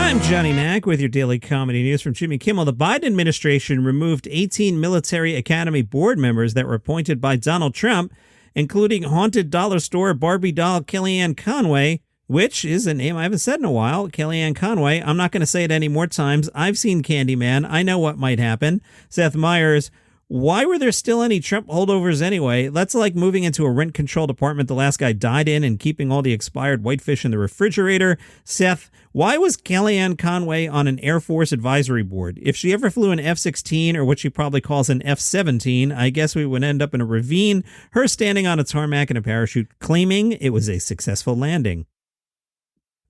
I'm Johnny Mac with your daily comedy news from Jimmy Kimmel. The Biden administration removed 18 military academy board members that were appointed by Donald Trump, including haunted dollar store Barbie doll Kellyanne Conway, which is a name I haven't said in a while. Kellyanne Conway. I'm not going to say it any more times. I've seen Candyman. I know what might happen. Seth Meyers. Why were there still any Trump holdovers anyway? That's like moving into a rent-controlled apartment the last guy died in and keeping all the expired whitefish in the refrigerator. Seth, why was Kellyanne Conway on an Air Force advisory board? If she ever flew an F-16 or what she probably calls an F-17, I guess we would end up in a ravine, her standing on a tarmac in a parachute, claiming it was a successful landing.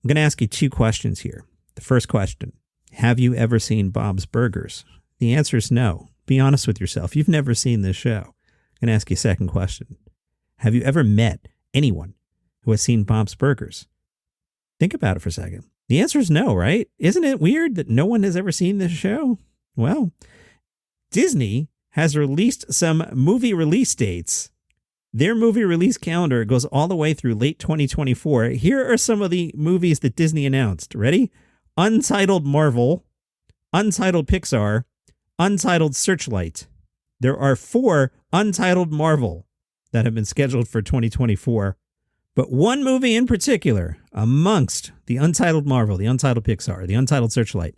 I'm going to ask you two questions here. The first question, have you ever seen Bob's Burgers? The answer is no. Be honest with yourself. You've never seen this show. I'm going to ask you a second question. Have you ever met anyone who has seen Bob's Burgers? Think about it for a second. The answer is no, right? Isn't it weird that no one has ever seen this show? Well, Disney has released some movie release dates. Their movie release calendar goes all the way through late 2024. Here are some of the movies that Disney announced. Ready? Untitled Marvel, Untitled Pixar, Untitled Searchlight. There are 4 Untitled Marvel that have been scheduled for 2024. But one movie in particular, amongst the Untitled Marvel, the Untitled Pixar, the Untitled Searchlight,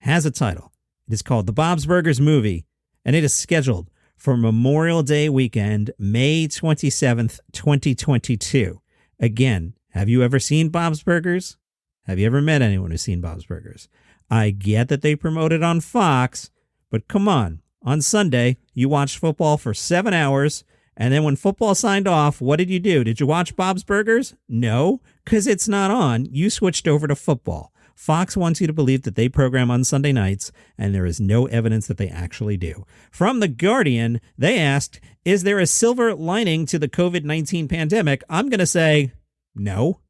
has a title. It is called The Bob's Burgers Movie, and it is scheduled for Memorial Day weekend, May 27th, 2022. Again, have you ever seen Bob's Burgers? Have you ever met anyone who's seen Bob's Burgers? I get that they promote it on Fox, but come on Sunday, you watched football for 7 hours, and then when football signed off, what did you do? Did you watch Bob's Burgers? No, because it's not on. You switched over to football. Fox wants you to believe that they program on Sunday nights, and there is no evidence that they actually do. From The Guardian, they asked, is there a silver lining to the COVID-19 pandemic? I'm going to say no.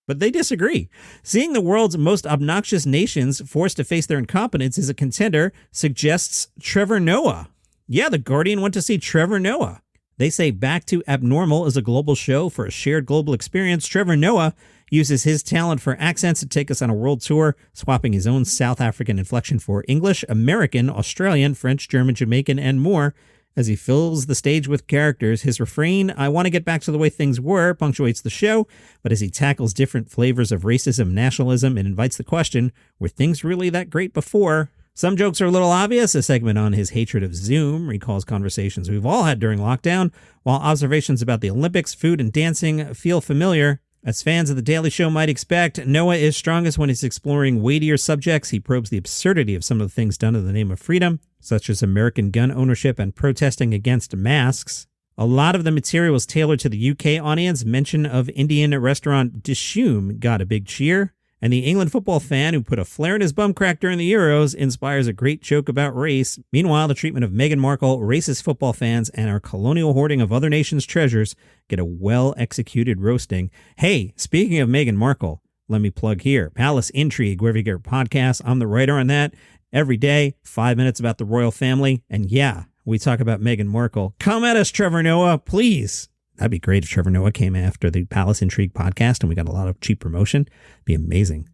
But they disagree. Seeing the world's most obnoxious nations forced to face their incompetence is a contender, suggests Trevor Noah. Yeah, The Guardian went to see Trevor Noah. They say Back to Abnormal is a global show for a shared global experience. Trevor Noah uses his talent for accents to take us on a world tour, swapping his own South African inflection for English, American, Australian, French, German, Jamaican, and more. As he fills the stage with characters, his refrain, I want to get back to the way things were, punctuates the show, but as he tackles different flavors of racism, nationalism, and invites the question, were things really that great before? Some jokes are a little obvious. A segment on his hatred of Zoom recalls conversations we've all had during lockdown, while observations about the Olympics, food, and dancing feel familiar. As fans of The Daily Show might expect, Noah is strongest when he's exploring weightier subjects. He probes the absurdity of some of the things done in the name of freedom, such as American gun ownership and protesting against masks. A lot of the material was tailored to the UK audience. Mention of Indian restaurant Dishoom got a big cheer. And the England football fan who put a flare in his bum crack during the Euros inspires a great joke about race. Meanwhile, the treatment of Meghan Markle, racist football fans, and our colonial hoarding of other nations' treasures get a well-executed roasting. Hey, speaking of Meghan Markle, let me plug here. Palace Intrigue, wherever you get your podcasts. I'm the writer on that. Every day, 5 minutes about the royal family. And yeah, we talk about Meghan Markle. Come at us, Trevor Noah, please. That'd be great if Trevor Noah came after the Palace Intrigue podcast and we got a lot of cheap promotion. It'd be amazing.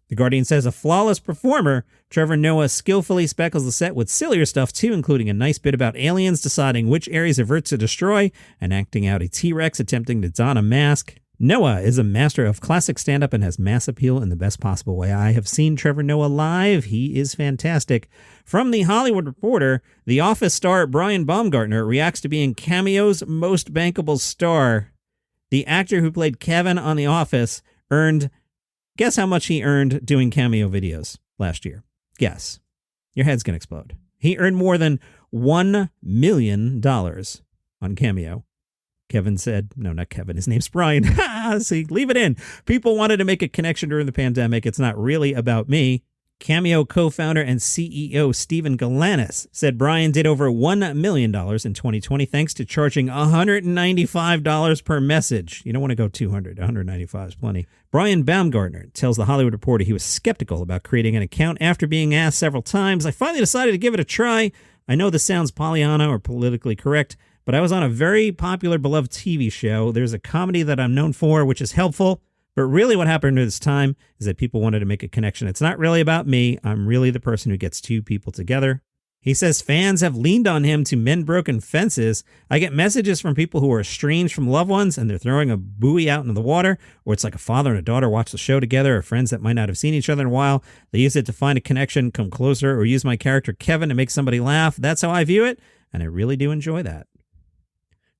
The Guardian says a flawless performer, Trevor Noah skillfully speckles the set with sillier stuff too, including a nice bit about aliens deciding which areas of Earth to destroy and acting out a T-Rex attempting to don a mask. Noah is a master of classic stand-up and has mass appeal in the best possible way. I have seen Trevor Noah live. He is fantastic. From The Hollywood Reporter, The Office star Brian Baumgartner reacts to being Cameo's most bankable star. The actor who played Kevin on The Office earned, guess how much he earned doing Cameo videos last year? Guess. Your head's going to explode. He earned more than $1 million on Cameo. Kevin said, no, not Kevin. His name's Brian. See, leave it in. People wanted to make a connection during the pandemic. It's not really about me. Cameo co-founder and CEO Stephen Galanis said Brian did over $1 million in 2020 thanks to charging $195 per message. You don't want to go 200. 195 is plenty. Brian Baumgartner tells The Hollywood Reporter he was skeptical about creating an account after being asked several times. I finally decided to give it a try. I know this sounds Pollyanna or politically correct, but I was on a very popular, beloved TV show. There's a comedy that I'm known for, which is helpful, But really what happened this time is that people wanted to make a connection. It's not really about me. I'm really the person who gets two people together. He says fans have leaned on him to mend broken fences. I get messages from people who are estranged from loved ones and they're throwing a buoy out into the water, or it's like a father and a daughter watch the show together, or friends that might not have seen each other in a while. They use it to find a connection, come closer, or use my character Kevin to make somebody laugh. That's how I view it, and I really do enjoy that.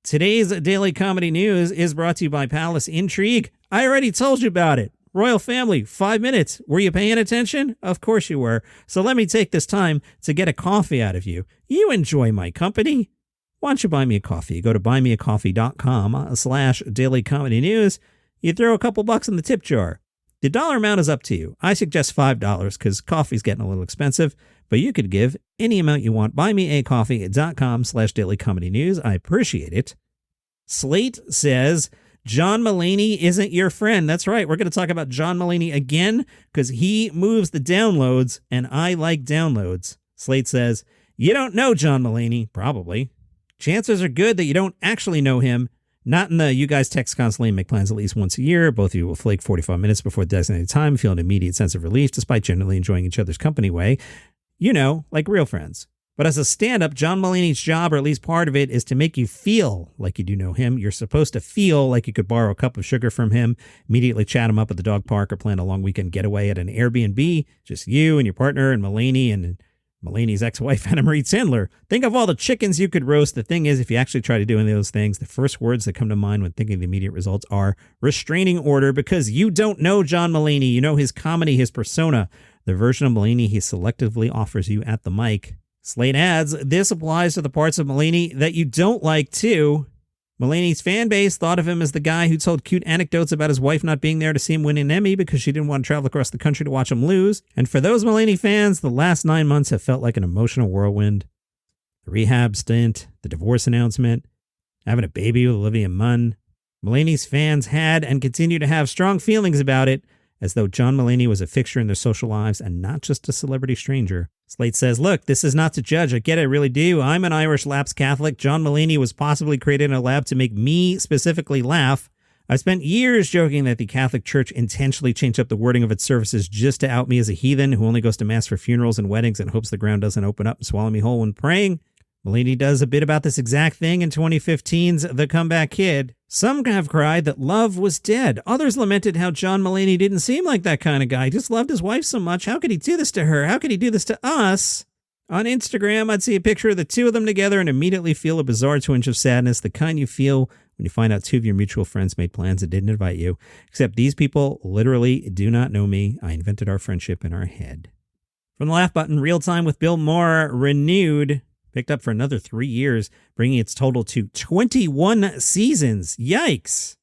Today's Daily Comedy News is brought to you by Palace Intrigue. I already told you about it. Royal family, 5 minutes. Were you paying attention? Of course you were. So let me take this time to get a coffee out of you. You enjoy my company. Why don't you buy me a coffee? Go to buymeacoffee.com/Daily Comedy News. You throw a couple bucks in the tip jar. The dollar amount is up to you. I suggest $5 because coffee's getting a little expensive, but you could give any amount you want. Buymeacoffee.com/Daily Comedy News. I appreciate it. Slate says John Mulaney isn't your friend. That's right. We're going to talk about John Mulaney again because he moves the downloads and I like downloads. Slate says, you don't know John Mulaney. Probably. Chances are good that you don't actually know him. Not in the you guys text constantly and make plans at least once a year. Both of you will flake 45 minutes before the designated time, feel an immediate sense of relief despite generally enjoying each other's company way. You know, like real friends. But as a stand-up, John Mulaney's job, or at least part of it, is to make you feel like you do know him. You're supposed to feel like you could borrow a cup of sugar from him, immediately chat him up at the dog park, or plan a long weekend getaway at an Airbnb. Just you and your partner and Mulaney and Mulaney's ex-wife, Anna Marie Sandler. Think of all the chickens you could roast. The thing is, if you actually try to do any of those things, the first words that come to mind when thinking of the immediate results are restraining order, because you don't know John Mulaney. You know his comedy, his persona, the version of Mulaney he selectively offers you at the mic. Slate adds, this applies to the parts of Mulaney that you don't like, too. Mulaney's fan base thought of him as the guy who told cute anecdotes about his wife not being there to see him win an Emmy because she didn't want to travel across the country to watch him lose. And for those Mulaney fans, the last 9 months have felt like an emotional whirlwind. The rehab stint, the divorce announcement, having a baby with Olivia Munn. Mulaney's fans had and continue to have strong feelings about it, as though John Mulaney was a fixture in their social lives and not just a celebrity stranger. Slate says, look, this is not to judge. I get it, I really do. I'm an Irish lapsed Catholic. John Mulaney was possibly created in a lab to make me specifically laugh. I've spent years joking that the Catholic Church intentionally changed up the wording of its services just to out me as a heathen who only goes to mass for funerals and weddings and hopes the ground doesn't open up and swallow me whole when praying. Mulaney does a bit about this exact thing in 2015's The Comeback Kid. Some have cried that love was dead. Others lamented how John Mulaney didn't seem like that kind of guy. He just loved his wife so much. How could he do this to her? How could he do this to us? On Instagram, I'd see a picture of the two of them together and immediately feel a bizarre twinge of sadness, the kind you feel when you find out two of your mutual friends made plans and didn't invite you. Except these people literally do not know me. I invented our friendship in our head. From the Laugh Button, Real Time with Bill Maher renewed. Picked up for another 3 years, bringing its total to 21 seasons. Yikes!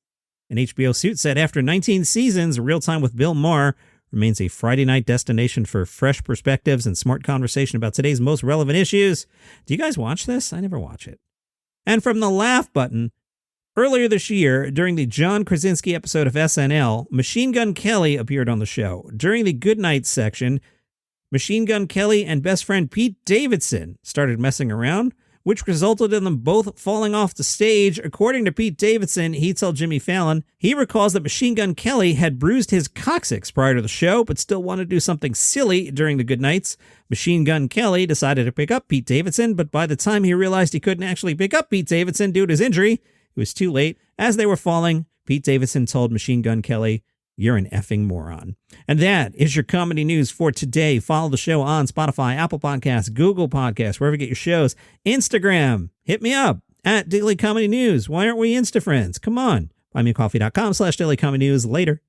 An HBO Suit said after 19 seasons, Real Time with Bill Maher remains a Friday night destination for fresh perspectives and smart conversation about today's most relevant issues. Do you guys watch this? I never watch it. And from the Laugh Button, earlier this year, during the John Krasinski episode of SNL, Machine Gun Kelly appeared on the show. During the Good Night section, Machine Gun Kelly and best friend Pete Davidson started messing around, which resulted in them both falling off the stage. According to Pete Davidson, he told Jimmy Fallon he recalls that Machine Gun Kelly had bruised his coccyx prior to the show, but still wanted to do something silly during the Good Nights. Machine Gun Kelly decided to pick up Pete Davidson, but by the time he realized he couldn't actually pick up Pete Davidson due to his injury, it was too late. As they were falling, Pete Davidson told Machine Gun Kelly, "You're an effing moron." And that is your comedy news for today. Follow the show on Spotify, Apple Podcasts, Google Podcasts, wherever you get your shows. Instagram, hit me up at Daily Comedy News. Why aren't we Insta friends? Come on. Buymeacoffee.com/Daily Comedy News. Later.